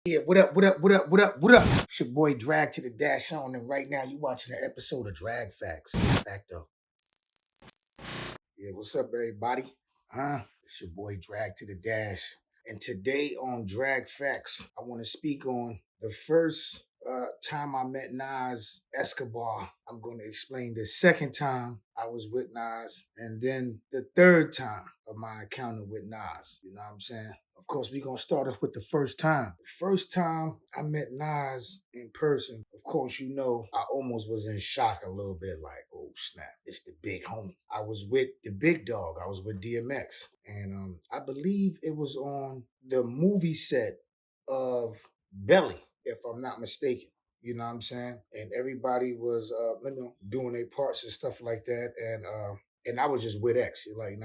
Yeah, what up, what up, what up, what up, what up? It's your boy Drag to the Dash on, and right now you watching an episode of Drag Factz. Facto. Yeah, what's up, everybody? It's your boy Drag to the Dash. And today on Drag Factz, I want to speak on the first time I met Nas Escobar. I'm going to explain the second time I was with Nas, and then the third time of my encounter with Nas. You know what I'm saying? Of course, we're going to start off with the first time. The first time I met Nas in person, of course, you know, I almost was in shock a little bit, like, oh, snap, it's the big homie. I was with the big dog. I was with DMX. And I believe it was on the movie set of Belly, if I'm not mistaken. You know what I'm saying? And everybody was doing their parts and stuff like that. And I was just with X. Like,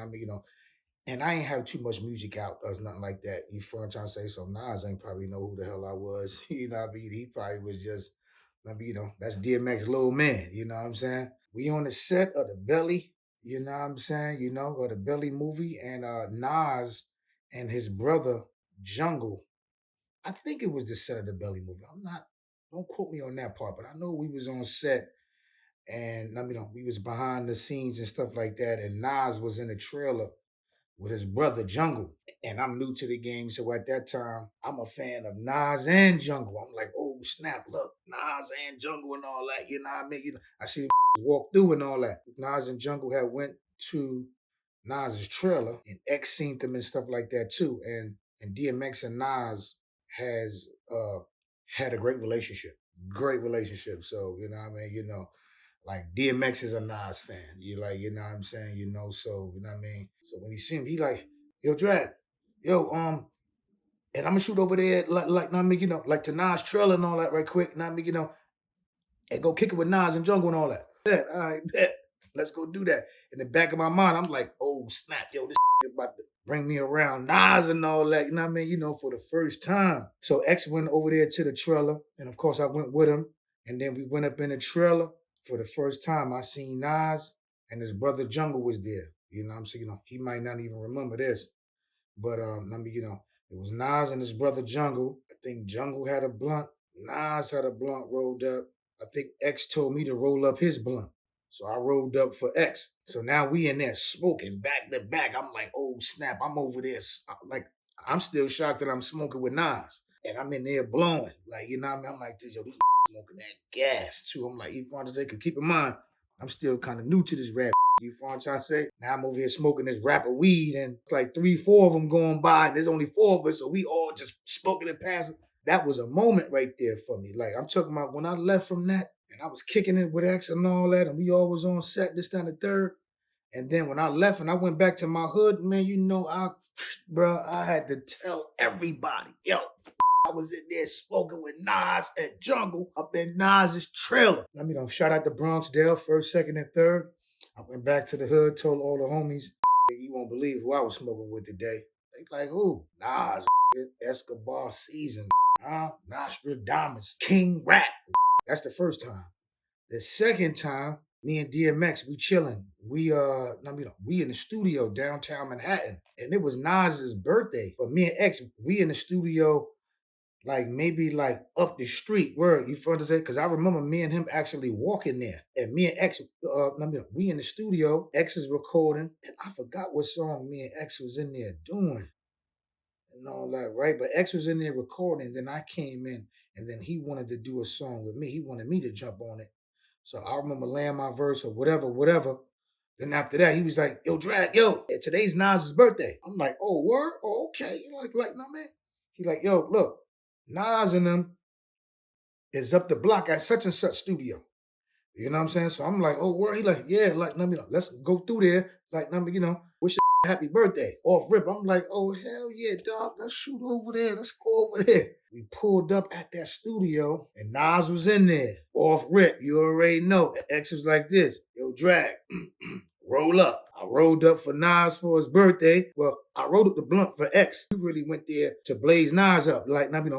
and I ain't have too much music out or nothing like that. You feel what I'm trying to say? So Nas ain't probably know who the hell I was. You know what I mean? He probably was just, that's DMX little man. You know what I'm saying? We on the set of the Belly, you know what I'm saying? Or the Belly movie. And Nas and his brother Jungle, I think it was the set of the Belly movie. Don't quote me on that part, but I know we was on set and we was behind the scenes and stuff like that. And Nas was in the trailer with his brother Jungle. And I'm new to the game, so at that time, I'm a fan of Nas and Jungle. I'm like, oh snap, look, Nas and Jungle and all that. You know what I mean? I see them walk through and all that. Nas and Jungle had went to Nas's trailer, and X seen them and stuff like that too. And DMX and Nas has had a great relationship. Great relationship. So, you know what I mean? Like DMX is a Nas fan. You know what I'm saying? So, you know what I mean? So when he see him, he like, yo, Drag, yo, and I'm gonna shoot over there, like to Nas trailer and all that right quick, and go kick it with Nas and Jungle and all that. Yeah, all right, bet. Let's go do that. In the back of my mind, I'm like, oh, snap, yo, this about to bring me around Nas and all that, for the first time. So X went over there to the trailer, and of course I went with him, and then we went up in the trailer. For the first time, I seen Nas, and his brother Jungle was there. You know what I'm saying? He might not even remember this. But, it was Nas and his brother Jungle. I think Jungle had a blunt. Nas had a blunt rolled up. I think X told me to roll up his blunt. So I rolled up for X. So now we in there smoking back to back. I'm like, oh, snap, I'm over there. I'm still shocked that I'm smoking with Nas. And I'm in there blowing. Like, you know what I mean? I'm like, yo, these smoking that gas, too. I'm like, you want to take, keep in mind, I'm still kind of new to this rap. You feel what I'm trying to say? Now I'm over here smoking this wrapper weed, and it's like 3-4 of them going by, and there's only 4 of us, so we all just smoking and passing. That was a moment right there for me. Like, I'm talking about when I left from that, and I was kicking it with X and all that, and we all was on set this time the third. And then when I left and I went back to my hood, man, I had to tell everybody, yo, I was in there smoking with Nas and Jungle up in Nas's trailer. Shout out to Bronx Dale, first, second, and third. I went back to the hood, told all the homies, you won't believe who I was smoking with today. They like, who? Nas, Escobar season, Nostradamus, King Rap. That's the first time. The second time, me and DMX, we chilling. We in the studio downtown Manhattan, and it was Nas's birthday. But me and X, we in the studio, like maybe like up the street. Where you feel what I'm saying? Because I remember me and him actually walking there, and me and X, we in the studio. X is recording, and I forgot what song me and X was in there doing, and all that, right? But X was in there recording. Then I came in, and then he wanted to do a song with me. He wanted me to jump on it. So I remember laying my verse or whatever. Then after that, he was like, yo, Drag, yo, today's Nas's birthday. I'm like, oh, word? Oh, okay. No, man. He like, yo, look, Nas and them is up the block at such and such studio. You know what I'm saying? So I'm like, oh, word? He like, yeah, let's go through there. Wish you happy birthday. Off rip. I'm like, oh, hell yeah, dog. Let's shoot over there. Let's go over there. We pulled up at that studio, and Nas was in there. Off rip. You already know. X was like this. Yo, Drag. Roll up. I rolled up for Nas for his birthday. Well, I rolled up the blunt for X. We really went there to blaze Nas up,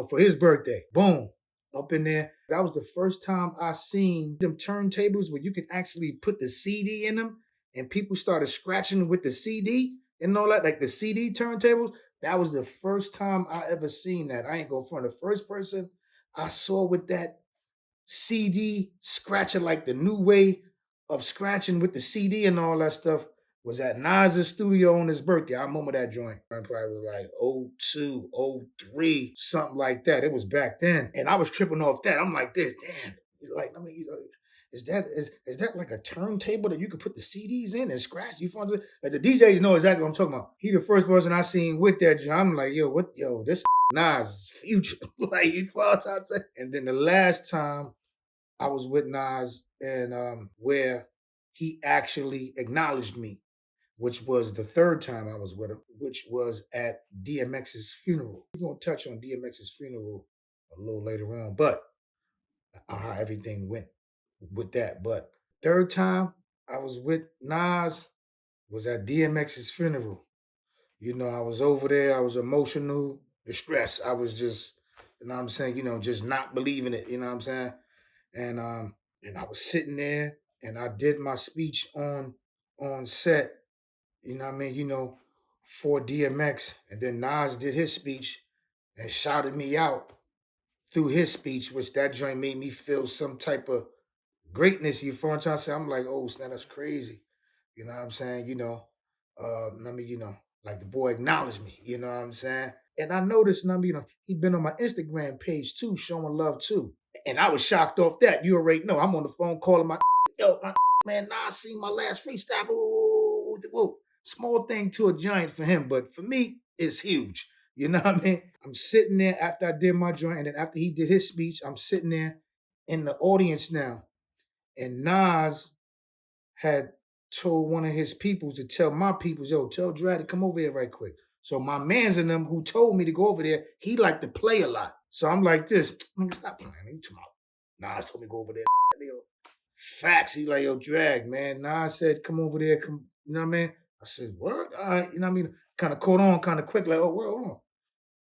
for his birthday. Boom. Up in there. That was the first time I seen them turntables where you can actually put the CD in them, and people started scratching with the CD and all that, like the CD turntables. That was the first time I ever seen that. I ain't go front. The first person I saw with that CD scratching, like the new way of scratching with the CD and all that stuff, was at Nas's studio on his birthday. I remember that joint. I probably was like '02, '03, something like that. It was back then. And I was tripping off that. I'm like this, damn. Like, I mean, is that like a turntable that you could put the CDs in and scratch? You find it? Like the DJs know exactly what I'm talking about. He the first person I seen with that joint. I'm like, yo, this Nas future. Like, you follow what I'm saying? And then the last time I was with Nas and where he actually acknowledged me, which was the third time I was with him, which was at DMX's funeral. We're gonna touch on DMX's funeral a little later on, but how everything went with that. But third time I was with Nas was at DMX's funeral. You know, I was over there, I was emotional, distressed. I was just, you know what I'm saying, just not believing it, you know what I'm saying? And and I was sitting there and I did my speech on set, you know what I mean, for DMX. And then Nas did his speech and shouted me out through his speech, which that joint made me feel some type of greatness. You feel what I'm trying to say? I'm like, oh snap, that's crazy. You know what I'm saying? I mean, like the boy acknowledged me, you know what I'm saying? And I noticed, he been on my Instagram page too, showing love too. And I was shocked off that. You already know. I'm on the phone calling my my man, nah, I seen my last freestyle. Whoa, whoa, whoa. Small thing to a giant for him, but for me, it's huge. You know what I mean? I'm sitting there after I did my joint, and then after he did his speech, I'm sitting there in the audience now. And Nas had told one of his peoples to tell my peoples, yo, tell Drad to come over here right quick. So my mans in them who told me to go over there, he liked to play a lot. So I'm like this, nigga, stop playing. You tomorrow. Nas told me to go over there. Factz. He like, yo, Drag, man. Nas said, come over there. Come, you know what I mean? I said, word? All right. You know what I mean? Kind of caught on kind of quick. Like, oh, word, hold on.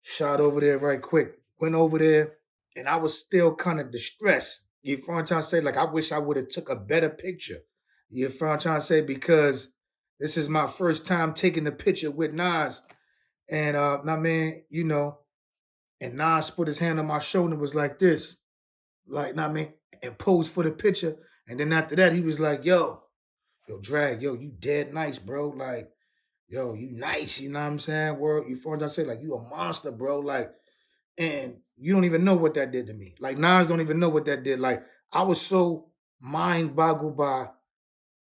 Shot over there right quick. Went over there. And I was still kind of distressed. You feel what I'm trying to say? Like, I wish I would have took a better picture. You feel what I'm trying to say? Because this is my first time taking the picture with Nas. And, I mean, and Nas put his hand on my shoulder and was like this. Like, I mean, and posed for the picture. And then after that, he was like, yo, Drag, yo, you dead nice, bro. Like, yo, you nice, you know what I'm saying? World, you feel what I'm saying? Like, you a monster, bro. Like, and you don't even know what that did to me. Like, Nas don't even know what that did. Like, I was so mind boggled by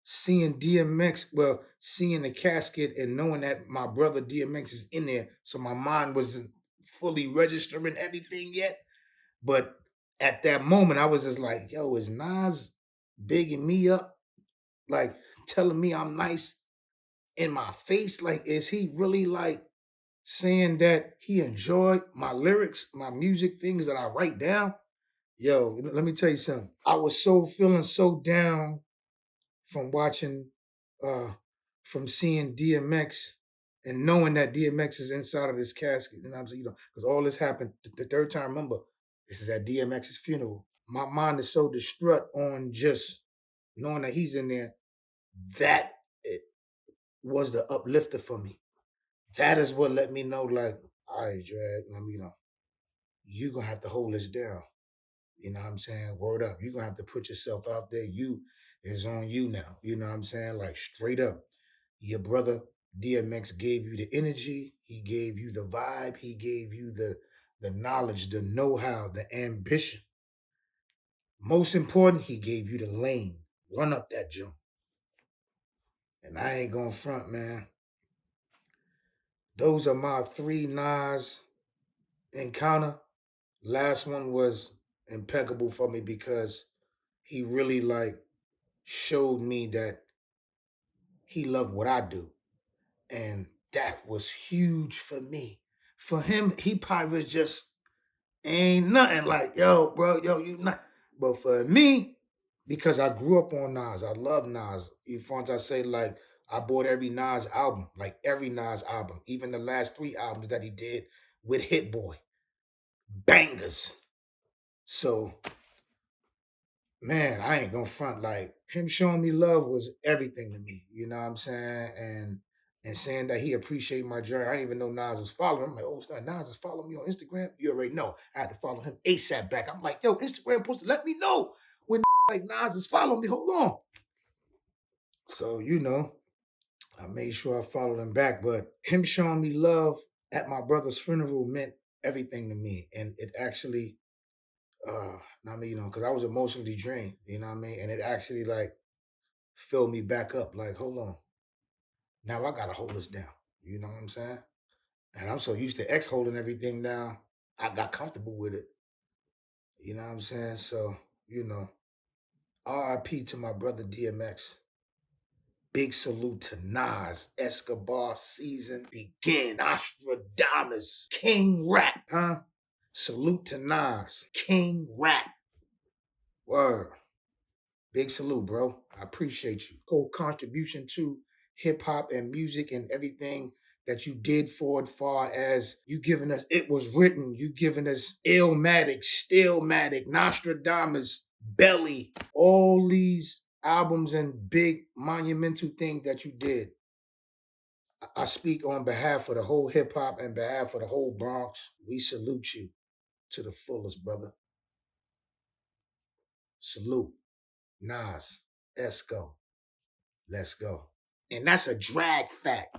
seeing DMX, well, seeing the casket and knowing that my brother DMX is in there. So my mind wasn't fully registering everything yet. But at that moment, I was just like, yo, is Nas bigging me up? Like, telling me I'm nice in my face? Like, is he really like saying that he enjoyed my lyrics, my music, things that I write down? Yo, let me tell you something. I was feeling so down from watching, uh, from seeing DMX and knowing that DMX is inside of this casket. And I'm saying, because all this happened the third time. Remember, this is at DMX's funeral. My mind is so distraught on just knowing that he's in there. That it was the uplifter for me. That is what let me know, like, all right, Drag, you gonna have to hold this down. You know what I'm saying? Word up. You're gonna have to put yourself out there. You is on you now. You know what I'm saying? Like, straight up. Your brother DMX gave you the energy, he gave you the vibe, he gave you the knowledge, the know-how, the ambition. Most important, he gave you the lane. Run up that jump. And I ain't gonna front, man. Those are my three Nas encounter. Last one was impeccable for me because he really like showed me that he loved what I do. And that was huge for me. For him, he probably was just ain't nothing like, yo, bro, yo, you not. But for me, because I grew up on Nas, I love Nas. You find I say, like, I bought every Nas album, like every Nas album, even the last three albums that he did with Hit Boy. Bangers. So, man, I ain't gonna front. Like, him showing me love was everything to me. You know what I'm saying? and saying that he appreciated my journey. I didn't even know Nas was following him. I'm like, oh, it's not Nas is following me on Instagram. You already know. I had to follow him ASAP back. I'm like, yo, Instagram supposed to let me know when like Nas is following me. Hold on. So, I made sure I followed him back. But him showing me love at my brother's funeral meant everything to me. And it actually, I mean, because I was emotionally drained, you know what I mean? And it actually like filled me back up. Like, hold on. Now I gotta hold this down. You know what I'm saying? And I'm so used to X holding everything down, I got comfortable with it. You know what I'm saying? So, RIP to my brother DMX. Big salute to Nas Escobar season begin. Nostradamus. King rap, huh? Salute to Nas. King rap. Word. Big salute, bro. I appreciate you. Whole contribution to hip hop and music and everything that you did for it, far as you giving us It Was Written, you giving us Illmatic, Stillmatic, Nostradamus, Belly, all these albums and big monumental things that you did. I speak on behalf of the whole hip hop and behalf of the whole Bronx. We salute you to the fullest, brother. Salute. Nas, Esco. Let's go. And that's a drag fact.